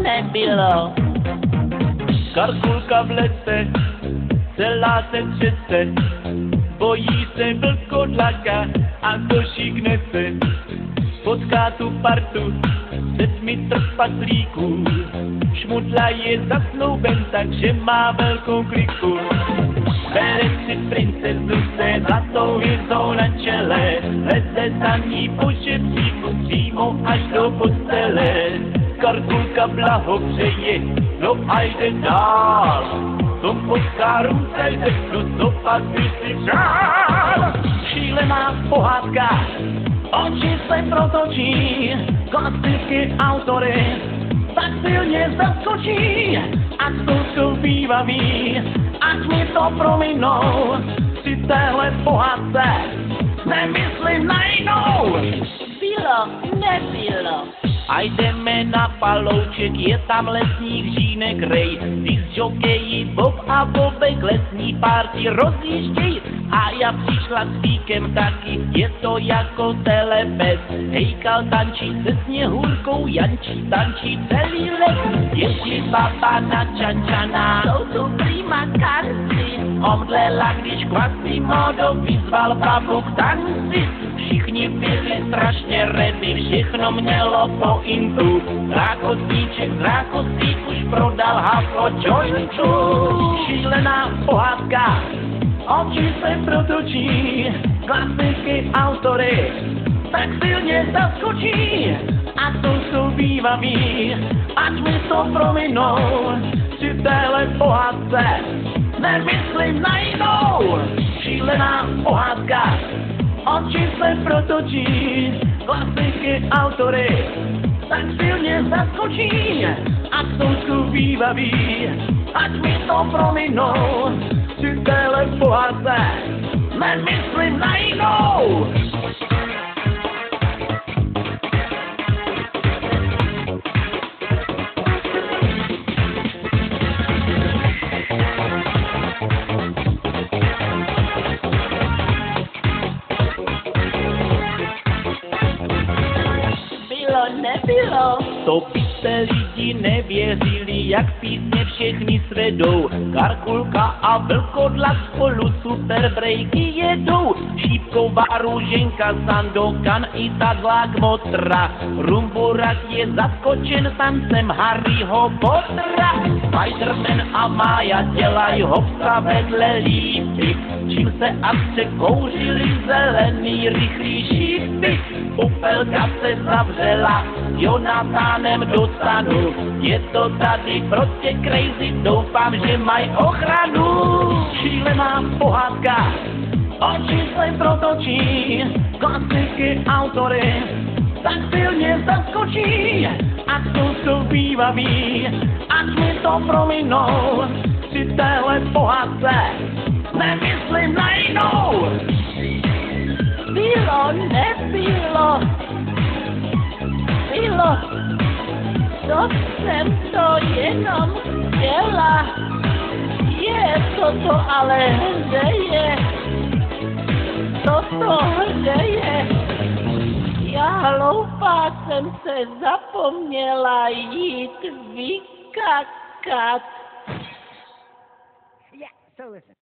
nebylo. Karkulka v lese, celá se třese, bojí se vlkodlaka a došikne se. Potká tu partu se 8 trpaslíků, šmudla je zasnouben, takže má velkou kliku. Bere si princezu se zlatou hvězdou na čele, leze za ní po žebříku přímo až do postele. Karkulka blahopřeje, no a jde dál, tom potká ruce řeknu, co pak by si přál. Šílená pohádka, oči se protočí, klasiky autory tak silně zaskočí, ať jsou bývaví, ať mi to prominou, při téhle pohádce nemyslím na jinou. Bylo, nebylo. A jdeme na palouček, je tam lesní hřínek Rej. Ty z žokejí Bob a Bobek lesní párty rozjížděj. A já přišla s víkem taky, je to jako telebes. Hejkal tančí se Sněhurkou, Jančí tančí celý les. Ježí baba na Čančana, Jsou tu prima karty. omdlela, když Quasimodo vyzval babu k tanci. Všichni byli strašně ready, všechno mělo pointu. Drákostík už prodal haslo jointu. Šílená pohádka, oči se protočí, klasiky autory tak silně zaskočí. A to jsou bývaví, ať mi to prominou, při téhle pohádce nemyslím na jinou. Šílená pohádka, oči se protočí, klasiky autory tak silně zaskočí. A to jsou bývaví, ať mi to prominou, při téhle pohádce nemyslím na jinou. Nebylo. To byste lidi nevěřili, jak písně všechny svedou. Karkulka a vlkodlak spolu super breaky jedou. Šípková růženka, Sandokan i Tadlák Motra. Rumburak je zaskočen tancem Harryho Pottera. Spiderman a Mája dělají hopsa vedle lípy, čím se a překouřili zelený rychlý šípy. Popelka se zavřela, Jonatánem do stanu. Je to tady prostě crazy, doufám, že mají ochranu. Šílená pohádka, oči se protočí, klasiky autory tak silně zaskočí. A to jsou bývaví, ať mi to prominou, při téhle pohádce nemyslím na jinou. Bylo, nebylo. Bylo. To jsem to jenom chtěla. Je to ale hřeje. To hřeje. Já hloupá jsem se zapomněla jít vykakat. Yeah, so listen.